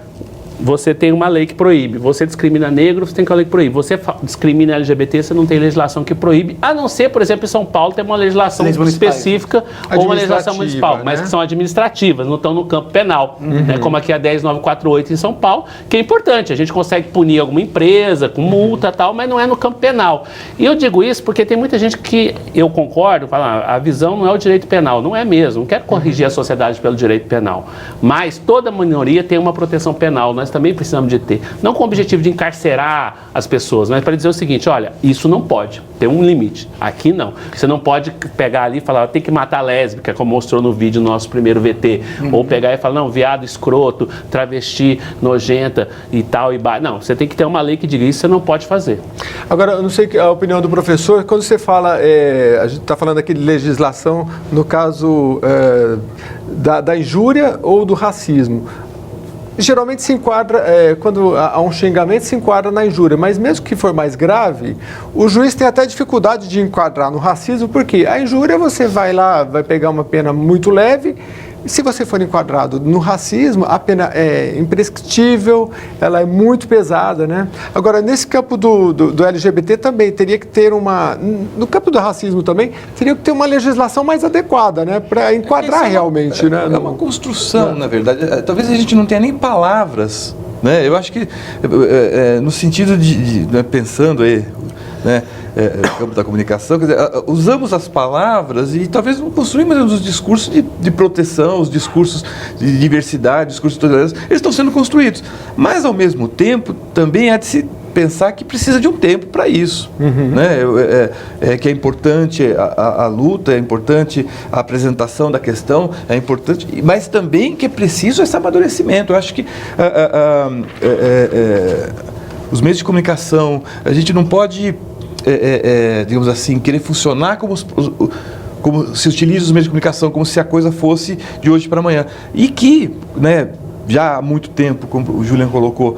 você tem uma lei que proíbe. Você discrimina negro, você tem uma lei que proíbe. Você discrimina LGBT, você não tem legislação que proíbe. A não ser, por exemplo, em São Paulo tem uma legislação específica ou uma legislação municipal, mas que são administrativas, não estão no campo penal. Né? Como aqui a 10948 em São Paulo, que é importante. A gente consegue punir alguma empresa com multa e tal, mas não é no campo penal. E eu digo isso porque tem muita gente que, eu concordo, fala, a visão não é o direito penal. Não é mesmo. Não quero corrigir a sociedade pelo direito penal. Mas toda minoria tem uma proteção penal na nós também precisamos de ter. Não com o objetivo de encarcerar as pessoas, mas para dizer o seguinte, olha, isso não pode, tem um limite. Aqui não. Você não pode pegar ali e falar, tem que matar a lésbica, como mostrou no vídeo do nosso primeiro VT. Ou pegar e falar, não, viado escroto, travesti nojenta e tal, não, você tem que ter uma lei que diga isso, você não pode fazer. Agora, eu não sei a opinião do professor, quando você fala, a gente está falando aqui de legislação, no caso da injúria ou do racismo. Geralmente se enquadra, quando há um xingamento, se enquadra na injúria, mas mesmo que for mais grave, o juiz tem até dificuldade de enquadrar no racismo, porque a injúria você vai lá, vai pegar uma pena muito leve. Se você for enquadrado no racismo, a pena é imprescritível, ela é muito pesada, né? Agora, nesse campo do LGBT também, teria que ter no campo do racismo também, teria que ter uma legislação mais adequada, né? Para enquadrar realmente, né? É uma construção, na verdade. Talvez a gente não tenha nem palavras, né? Eu acho que, no sentido de pensando aí, né? Campo da comunicação, quer dizer, usamos as palavras e talvez não construímos os discursos de proteção, os discursos de diversidade, discursos de tolerância, eles estão sendo construídos. Mas, ao mesmo tempo, também há de se pensar que precisa de um tempo para isso. Né? Que é importante a luta, é importante a apresentação da questão, é importante, mas também que é preciso esse amadurecimento. Eu acho que os meios de comunicação, a gente não pode... digamos assim, querer funcionar como se utiliza os meios de comunicação, como se a coisa fosse de hoje para amanhã. E que, né, já há muito tempo, como o Julian colocou,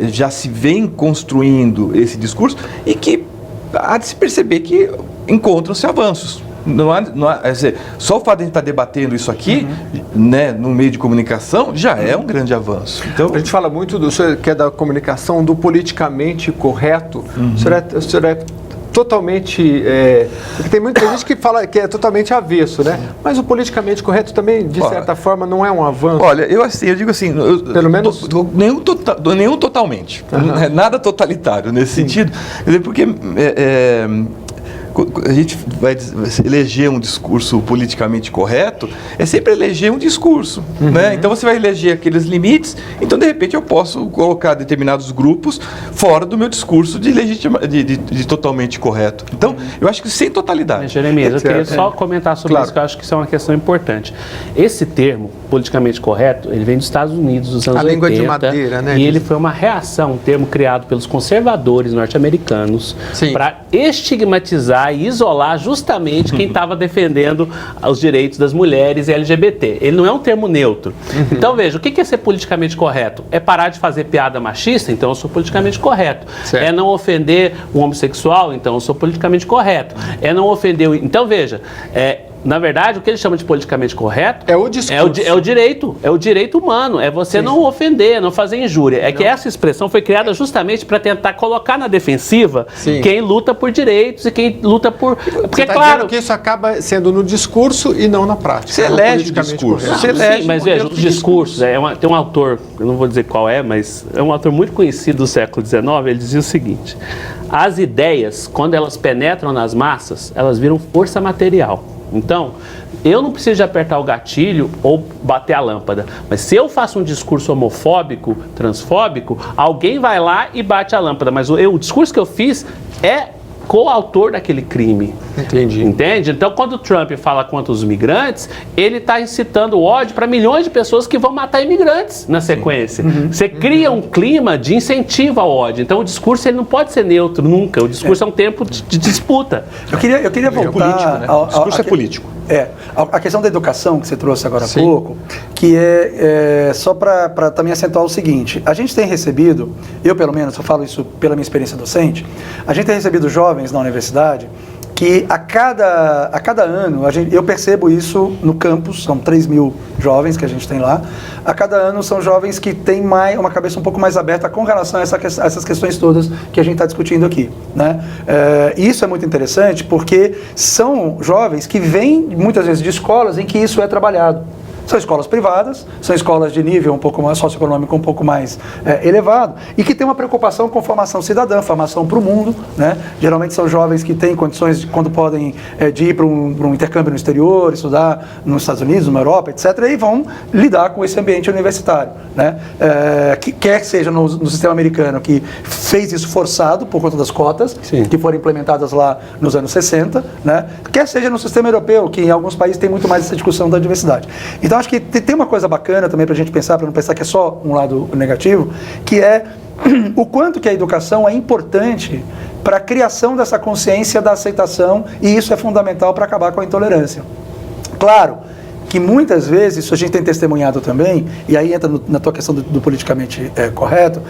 já se vem construindo esse discurso e que há de se perceber que encontram-se avanços. Não há, só o fato de a gente estar debatendo isso aqui, né, no meio de comunicação, já é um grande avanço. Então, a gente fala muito o senhor que é da comunicação, do politicamente correto. O senhor é totalmente... porque tem muita gente que fala que é totalmente avesso, né? Mas o politicamente correto também, de certa forma, não é um avanço. Olha, eu digo assim... Pelo menos... Nenhum totalmente. Nada totalitário nesse sentido. Porque... a gente vai eleger um discurso politicamente correto, é sempre eleger um discurso, né? Então você vai eleger aqueles limites, então de repente eu posso colocar determinados grupos fora do meu discurso de totalmente correto. Então, eu acho que sem totalidade. Jeremias, eu queria só comentar sobre isso, que eu acho que isso é uma questão importante. Esse termo, politicamente correto, ele vem dos Estados Unidos, dos anos 80. A língua de madeira, né? E ele foi uma reação, um termo criado pelos conservadores norte-americanos para estigmatizar e isolar justamente quem estava defendendo os direitos das mulheres e LGBT. Ele não é um termo neutro. Então, veja, o que é ser politicamente correto? É parar de fazer piada machista? Então eu sou politicamente correto. Certo. É não ofender um homossexual? Então eu sou politicamente correto. É não ofender... Então, veja, na verdade, o que ele chama de politicamente correto é o discurso. É o direito humano, é você não ofender, não fazer injúria. É que essa expressão foi criada justamente para tentar colocar na defensiva quem luta por direitos e quem luta por... Porque, claro que isso acaba sendo no discurso e não na prática. Você elege o discurso. Sim, mas veja, os discursos, tem um autor, eu não vou dizer qual mas é um autor muito conhecido do século XIX, ele dizia o seguinte: as ideias, quando elas penetram nas massas, elas viram força material. Então, eu não preciso de apertar o gatilho ou bater a lâmpada, mas se eu faço um discurso homofóbico, transfóbico, alguém vai lá e bate a lâmpada, mas o discurso que eu fiz é coautor daquele crime. Entendi. Entende? Então, quando o Trump fala contra os imigrantes, ele está incitando ódio para milhões de pessoas que vão matar imigrantes na sequência. Você cria um clima de incentivo ao ódio. Então, o discurso ele não pode ser neutro nunca. O discurso é um tempo de disputa. Eu queria voltar... político, né? O discurso é político. A questão da educação que você trouxe agora há pouco, que é só para também acentuar o seguinte: a gente tem recebido, eu pelo menos, eu falo isso pela minha experiência docente, a gente tem recebido jovens na universidade que a cada ano, eu percebo isso no campus, são 3.000 jovens que a gente tem lá, a cada ano são jovens que têm uma cabeça um pouco mais aberta com relação a essas questões todas que a gente está discutindo aqui, né? Isso é muito interessante porque são jovens que vêm muitas vezes de escolas em que isso é trabalhado. São escolas privadas, são escolas de nível um pouco mais socioeconômico, um pouco mais elevado, e que tem uma preocupação com formação cidadã, formação para o mundo, né? Geralmente são jovens que têm condições, quando podem, de ir para um intercâmbio no exterior, estudar nos Estados Unidos, na Europa, etc., e vão lidar com esse ambiente universitário, né? Quer seja no sistema americano, que fez isso forçado por conta das cotas, Sim. que foram implementadas lá nos anos 60, né? Quer seja no sistema europeu, que em alguns países tem muito mais essa discussão da diversidade. Então, acho que tem uma coisa bacana também para a gente pensar, para não pensar que é só um lado negativo, que é o quanto que a educação é importante para a criação dessa consciência da aceitação, e isso é fundamental para acabar com a intolerância. Claro que muitas vezes, isso a gente tem testemunhado também, e aí entra na tua questão do politicamente correto,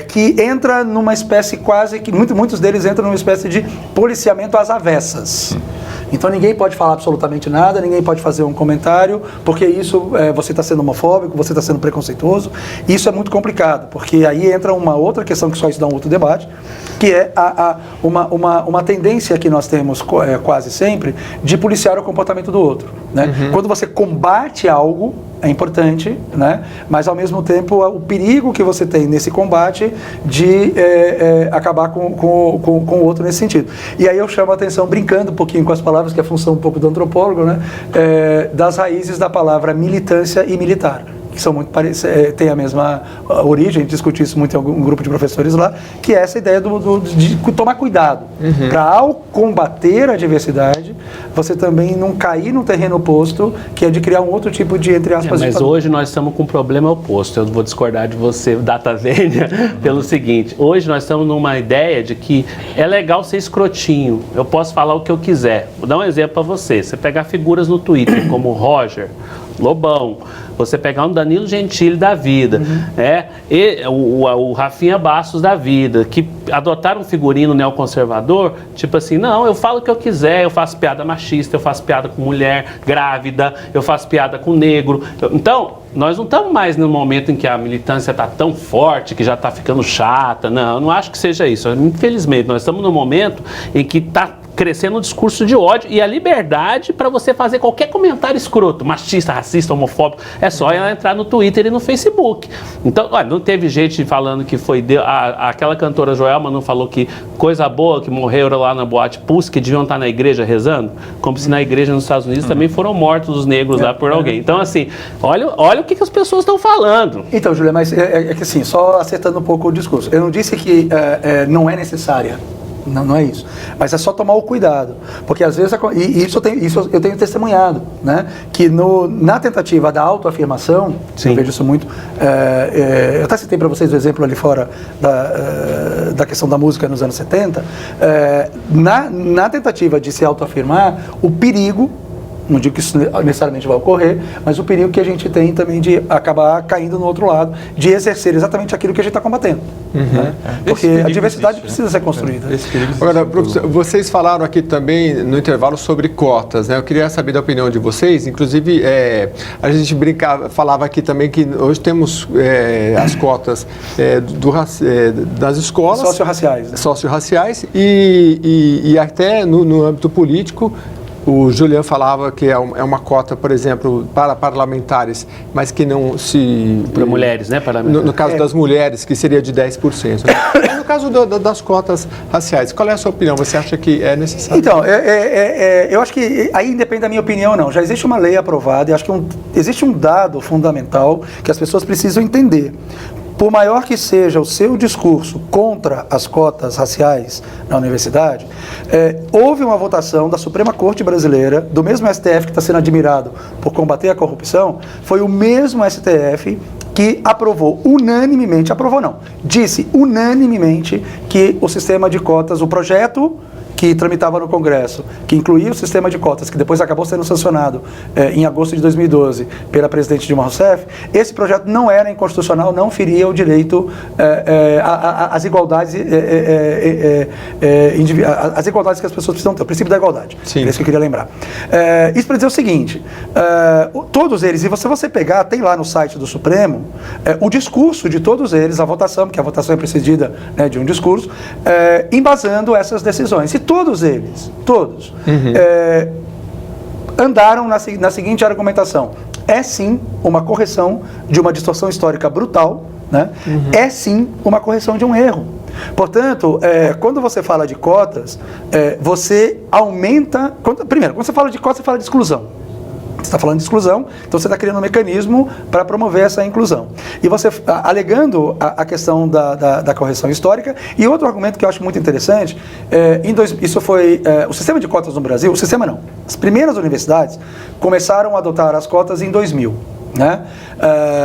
que entra numa espécie quase que, muitos deles entram numa espécie de policiamento às avessas. Então ninguém pode falar absolutamente nada, ninguém pode fazer um comentário, porque isso, você está sendo homofóbico, você está sendo preconceituoso. Isso é muito complicado, porque aí entra uma outra questão que só isso dá um outro debate, que é uma tendência que nós temos quase sempre de policiar o comportamento do outro, né? Quando você combate algo, é importante, né? Mas ao mesmo tempo o perigo que você tem nesse combate de acabar com o outro nesse sentido. E aí eu chamo a atenção, brincando um pouquinho com as palavras, que é a função um pouco do antropólogo, né? Das raízes da palavra militância e militar, que são muito parecidas, têm a mesma origem. A gente discute isso muito em um grupo de professores lá, que é essa ideia de tomar cuidado, para ao combater a diversidade, você também não cair no terreno oposto, que é de criar um outro tipo de, entre aspas... Mas hoje nós estamos com um problema oposto. Eu vou discordar de você, data vênia, pelo seguinte: hoje nós estamos numa ideia de que é legal ser escrotinho, eu posso falar o que eu quiser. Vou dar um exemplo para você. Você pegar figuras no Twitter como o Roger, Lobão, você pegar um Danilo Gentili da vida, o Rafinha Bastos da vida, que adotaram um figurino neoconservador, tipo assim, não, eu falo o que eu quiser, eu faço piada machista, eu faço piada com mulher grávida, eu faço piada com negro. Então, nós não estamos mais no momento em que a militância está tão forte, que já está ficando chata. Não, eu não acho que seja isso. Infelizmente, nós estamos no momento em que está crescendo um discurso de ódio e a liberdade para você fazer qualquer comentário escroto, machista, racista, homofóbico, é só ela entrar no Twitter e no Facebook. Então, olha, não teve gente falando que foi... aquela cantora Joelma não falou que coisa boa que morreram lá na Boate Pulse, que deviam estar na igreja rezando? Como se na igreja nos Estados Unidos também foram mortos os negros lá por alguém. Então, assim, olha o que as pessoas estão falando. Então, Júlia, mas é que assim, só acertando um pouco o discurso, eu não disse que não é necessária. Não é isso. Mas é só tomar o cuidado. Porque às vezes, isso eu tenho testemunhado, né? Que na tentativa da autoafirmação, eu vejo isso muito. Eu até citei para vocês o exemplo ali fora da questão da música nos anos 70. Na tentativa de se autoafirmar, o perigo, não digo que isso necessariamente vai ocorrer, mas o perigo que a gente tem também de acabar caindo no outro lado, de exercer exatamente aquilo que a gente está combatendo. Né? Porque a diversidade existe, precisa ser construída. Agora, professor, vocês falaram aqui também no intervalo sobre cotas, né? Eu queria saber da opinião de vocês. Inclusive, a gente falava aqui também que hoje temos as cotas das escolas socio-raciais e até no âmbito político. O Julian falava que é uma cota, por exemplo, para parlamentares, mas que não se... Para mulheres, né? No caso das mulheres, que seria de 10%. Mas no caso das cotas raciais, qual é a sua opinião? Você acha que é necessário? Então, eu acho que aí independe da minha opinião, não. Já existe uma lei aprovada e acho que existe um dado fundamental que as pessoas precisam entender. Por maior que seja o seu discurso contra as cotas raciais na universidade, houve uma votação da Suprema Corte Brasileira, do mesmo STF que está sendo admirado por combater a corrupção, foi o mesmo STF que aprovou unanimemente, disse unanimemente que o sistema de cotas, o projeto que tramitava no Congresso, que incluía o sistema de cotas, que depois acabou sendo sancionado em agosto de 2012 pela presidente Dilma Rousseff, esse projeto não era inconstitucional, não feria o direito às igualdades, as igualdades que as pessoas precisam ter, o princípio da igualdade. Sim. É isso que eu queria lembrar. Isso para dizer o seguinte, todos eles, e se você pegar, tem lá no site do Supremo, o discurso de todos eles, a votação, porque a votação é precedida, né, de um discurso, embasando essas decisões. E todos eles, andaram na seguinte argumentação: é sim uma correção de uma distorção histórica brutal, né? É sim uma correção de um erro. Portanto, quando você fala de cotas, você aumenta... Primeiro, quando você fala de cotas, você fala de exclusão. Você está falando de exclusão, então você está criando um mecanismo para promover essa inclusão. E você, alegando a questão da correção histórica, e outro argumento que eu acho muito interessante, isso foi o sistema de cotas no Brasil, o sistema não, as primeiras universidades começaram a adotar as cotas em 2000. Né?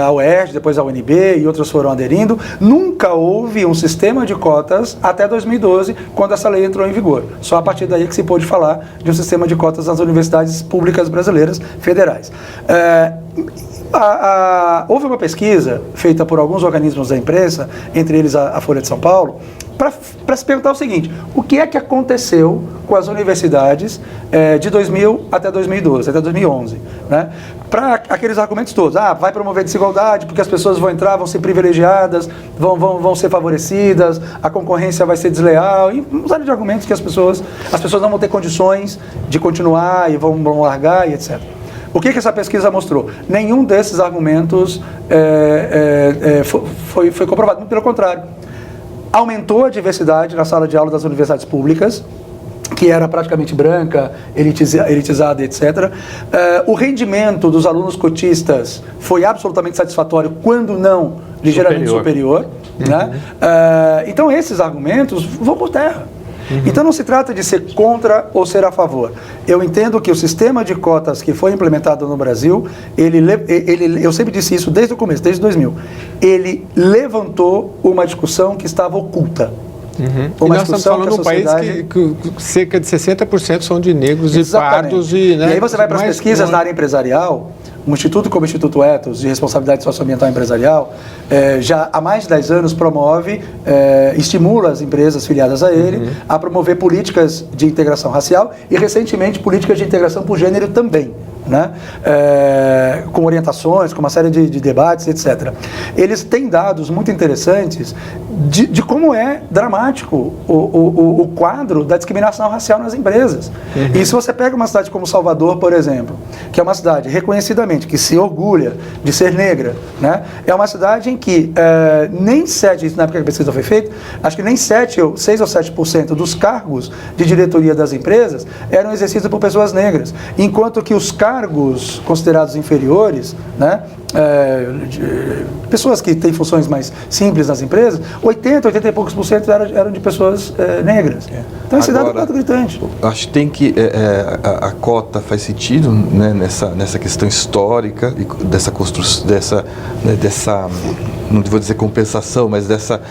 A UERJ, depois a UNB e outras foram aderindo. Nunca houve um sistema de cotas até 2012, quando essa lei entrou em vigor. Só a partir daí que se pôde falar de um sistema de cotas nas universidades públicas brasileiras federais. Houve uma pesquisa feita por alguns organismos da imprensa, entre eles a Folha de São Paulo, para se perguntar o seguinte: o que é que aconteceu com as universidades de 2000 até 2012, até 2011, né? Para aqueles argumentos todos: vai promover desigualdade porque as pessoas vão entrar, vão ser privilegiadas, vão ser favorecidas, a concorrência vai ser desleal, e uma série de argumentos que as pessoas não vão ter condições de continuar e vão largar e etc. O que essa pesquisa mostrou? Nenhum desses argumentos foi comprovado, muito pelo contrário. Aumentou a diversidade na sala de aula das universidades públicas, que era praticamente branca, elitizada, etc. O rendimento dos alunos cotistas foi absolutamente satisfatório, quando não ligeiramente superior. Né? Então esses argumentos vão por terra. Então não se trata de ser contra ou ser a favor. Eu entendo que o sistema de cotas que foi implementado no Brasil, eu sempre disse isso desde o começo, desde 2000, ele levantou uma discussão que estava oculta. E nós estamos falando de um país que cerca de 60% são de negros. Exatamente. E pardos. E aí você vai para as pesquisas na área empresarial. Um instituto como o Instituto Ethos, de Responsabilidade Socioambiental Empresarial, já há mais de 10 anos promove, estimula as empresas filiadas a ele a promover políticas de integração racial e, recentemente, políticas de integração por gênero também. Né? Com orientações, com uma série de debates, etc. Eles têm dados muito interessantes de como é dramático o quadro da discriminação racial nas empresas. E se você pega uma cidade como Salvador, por exemplo, que é uma cidade reconhecidamente que se orgulha de ser negra, né? É uma cidade em que nem 7, na época que a pesquisa foi feita, acho que nem 6 ou 7% dos cargos de diretoria das empresas eram exercidos por pessoas negras, enquanto que os cargos considerados inferiores, né, pessoas que têm funções mais simples nas empresas, 80 e poucos por cento eram de pessoas negras. Então esse dado é um dado gritante. Acho que tem que a cota faz sentido, né, nessa questão histórica e dessa construção, dessa não vou dizer compensação, mas dessa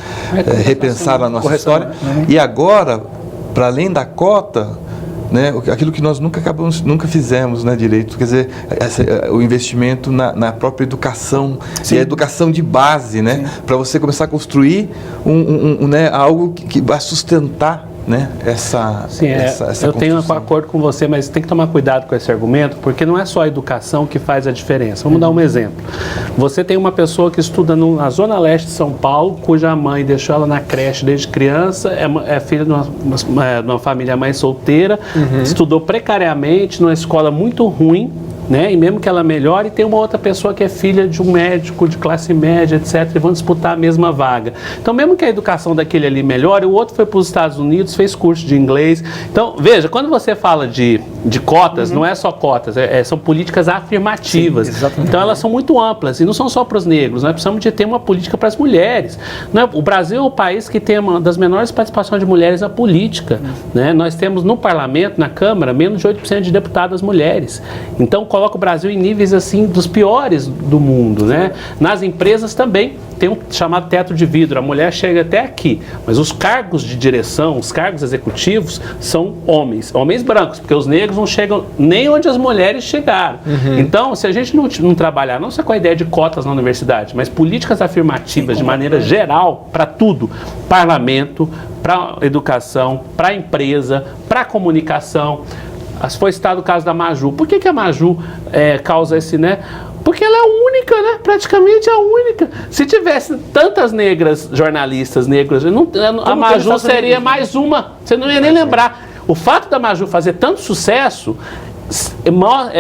repensar a nossa história. E agora, para além da cota, né, aquilo que nós nunca fizemos, né, direito, quer dizer, o investimento na própria educação. Sim. E a educação de base, né, para você começar a construir né, algo que vai sustentar, né, essa eu tenho um acordo com você, mas tem que tomar cuidado com esse argumento, porque não é só a educação que faz a diferença. Vamos dar um exemplo. Você tem uma pessoa que estuda na Zona Leste de São Paulo, cuja mãe deixou ela na creche desde criança, é filha de uma família mãe solteira, estudou precariamente numa escola muito ruim, né? E mesmo que ela melhore, tem uma outra pessoa que é filha de um médico de classe média, etc., e vão disputar a mesma vaga. Então, mesmo que a educação daquele ali melhore, o outro foi para os Estados Unidos, fez curso de inglês. Então, veja, quando você fala de cotas, não é só cotas, são políticas afirmativas. Sim, então, elas são muito amplas, e não são só para os negros, nós precisamos de ter uma política para as mulheres. Né? O Brasil é o país que tem uma das menores participações de mulheres na política. Né? Nós temos no parlamento, na Câmara, menos de 8% de deputadas mulheres. Então, coloca o Brasil em níveis assim dos piores do mundo, né? Nas empresas também tem um chamado teto de vidro, a mulher chega até aqui, mas os cargos de direção, os cargos executivos são homens brancos, porque os negros não chegam nem onde as mulheres chegaram. Então, se a gente não trabalhar, não só com a ideia de cotas na universidade, mas políticas afirmativas de maneira geral, para tudo, parlamento, para educação, para empresa, para comunicação. Foi citado o caso da Maju. Por que a Maju causa esse, né? Porque ela é a única, né? Praticamente a única. Se tivesse tantas negras jornalistas negras, a Maju seria mais uma. Você não ia nem lembrar. O fato da Maju fazer tanto sucesso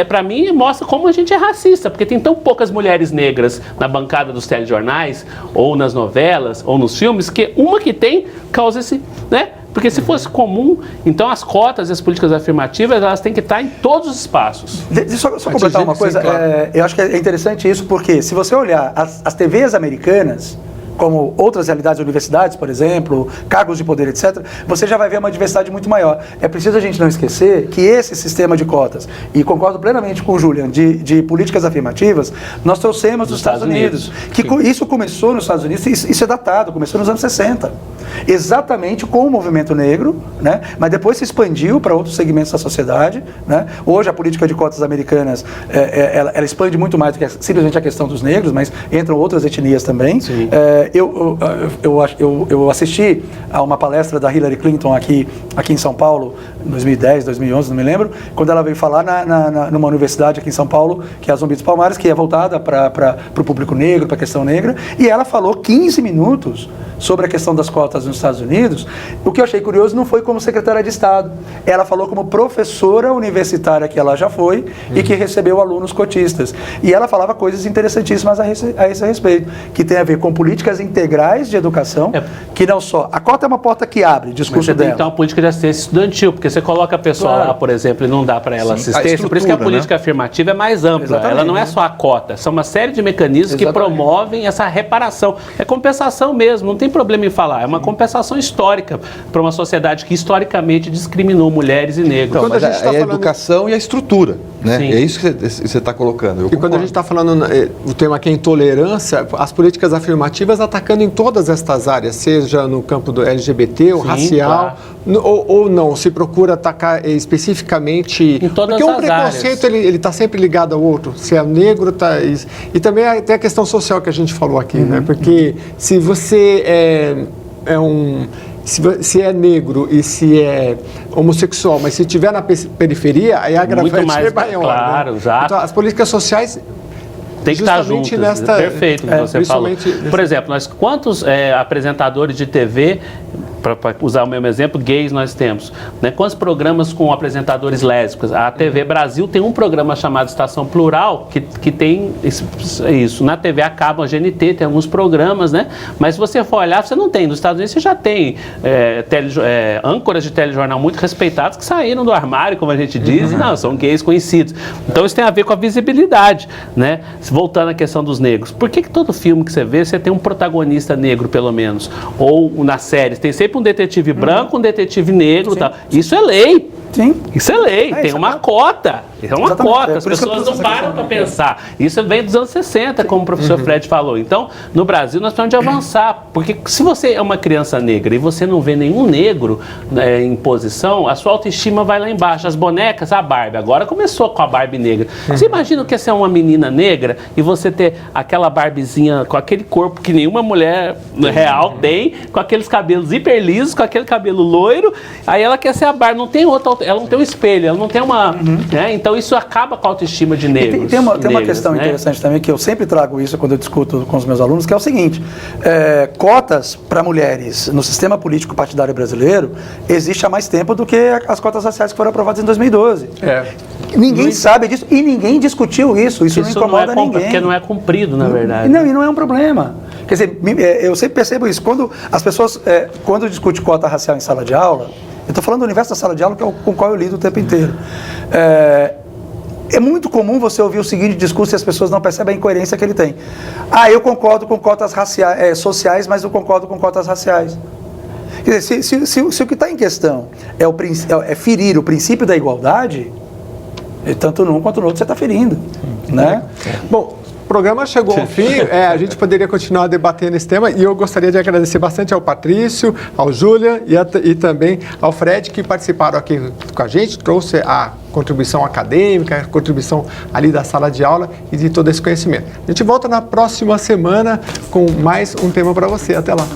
para mim, mostra como a gente é racista, porque tem tão poucas mulheres negras na bancada dos telejornais, ou nas novelas, ou nos filmes, que uma que tem causa esse, né? Porque se fosse comum, então as cotas e as políticas afirmativas, elas têm que estar em todos os espaços. Deixa eu só completar uma coisa. Sim, claro. Eu acho que é interessante isso, porque se você olhar as TVs americanas, como outras realidades, universidades, por exemplo, cargos de poder, etc., você já vai ver uma diversidade muito maior. É preciso a gente não esquecer que esse sistema de cotas, e concordo plenamente com o Julian, de políticas afirmativas, nós trouxemos dos Estados Unidos. Isso começou nos Estados Unidos, isso é datado, começou nos anos 60. Exatamente com o movimento negro, né? Mas depois se expandiu para outros segmentos da sociedade, né? Hoje a política de cotas americanas, ela expande muito mais do que simplesmente a questão dos negros, mas entram outras etnias também. Eu assisti a uma palestra da Hillary Clinton aqui em São Paulo, em 2010, 2011, não me lembro, quando ela veio falar numa universidade aqui em São Paulo, que é a Zumbi dos Palmares, que é voltada para o público negro, para a questão negra, e ela falou 15 minutos sobre a questão das cotas nos Estados Unidos. O que eu achei curioso não foi como secretária de Estado, ela falou como professora universitária que ela já foi e que recebeu alunos cotistas. E ela falava coisas interessantíssimas a esse respeito, que tem a ver com políticas integrais de educação, que não só... A cota é uma porta que abre, discurso dela. Tem que ter uma política de assistência estudantil, porque você coloca a pessoa lá, por exemplo, e não dá para ela assistência, por isso que a política afirmativa é mais ampla. Exatamente. Ela não é só a cota, são uma série de mecanismos que promovem essa reparação. É compensação mesmo, não tem problema em falar, é uma compensação histórica para uma sociedade que historicamente discriminou mulheres e negros. Então, mas a educação e a estrutura, né? É isso que você está colocando. E quando a gente está falando, o tema aqui é intolerância, as políticas afirmativas atacando em todas estas áreas, seja no campo do LGBT, ou racial, ou não, se procura atacar especificamente... Em todas porque as um preconceito, ele está sempre ligado ao outro, se é negro, e também tem a questão social que a gente falou aqui, né? Porque se você se é negro e se é homossexual, mas se estiver na periferia, aí a agravante é maior. Claro, né? exato. Então, as políticas sociais tem que estar juntos. Perfeito o que você falou. Por exemplo, quantos apresentadores de TV, para usar o mesmo exemplo, gays nós temos, né? Quantos programas com apresentadores lésbicos? A TV Brasil tem um programa chamado Estação Plural, que tem isso. Na TV a cabo, a GNT tem alguns programas, né? Mas se você for olhar, você não tem. Nos Estados Unidos você já tem âncoras de telejornal muito respeitados que saíram do armário, como a gente diz, e não, são gays conhecidos. Então isso tem a ver com a visibilidade, né? Voltando à questão dos negros. Por que todo filme que você vê, você tem um protagonista negro, pelo menos? Ou na série, tem sempre um detetive branco, um detetive negro, tal. Isso é lei. Sim. Isso é lei, tem uma cota. É uma cota, as pessoas não param para pensar. Isso vem dos anos 60, como o professor Fred falou. Então, no Brasil, nós precisamos de avançar, porque se você é uma criança negra e você não vê nenhum negro em posição, a sua autoestima vai lá embaixo. As bonecas, a Barbie, agora começou com a Barbie negra. Você imagina o que é ser uma menina negra e você ter aquela Barbiezinha com aquele corpo que nenhuma mulher real tem, com aqueles cabelos hiper lisos, com aquele cabelo loiro, aí ela quer ser a Barbie, não tem outra, ela não tem um espelho, ela não tem uma... Né? Então isso acaba com a autoestima de negros. Tem uma questão interessante também, que eu sempre trago isso quando eu discuto com os meus alunos, que é o seguinte: cotas para mulheres no sistema político partidário brasileiro existe há mais tempo do que as cotas raciais que foram aprovadas em 2012. Ninguém sabe disso e ninguém discutiu isso. Isso não incomoda ninguém. Porque não é cumprido, na verdade. Não, e não é um problema. Quer dizer, eu sempre percebo isso. Quando as pessoas, quando discute cota racial em sala de aula, eu estou falando do universo da sala de aula com o qual eu lido o tempo inteiro. É muito comum você ouvir o seguinte discurso e as pessoas não percebem a incoerência que ele tem. Eu concordo com cotas sociais, mas eu concordo com cotas raciais. Quer dizer, se o que está em questão é ferir o princípio da igualdade, tanto num quanto no outro você está ferindo. Né? Bom, o programa chegou ao fim, a gente poderia continuar debatendo esse tema e eu gostaria de agradecer bastante ao Patrício, ao Julian e também ao Fred, que participaram aqui com a gente, trouxe a contribuição acadêmica, a contribuição ali da sala de aula e de todo esse conhecimento. A gente volta na próxima semana com mais um tema para você. Até lá!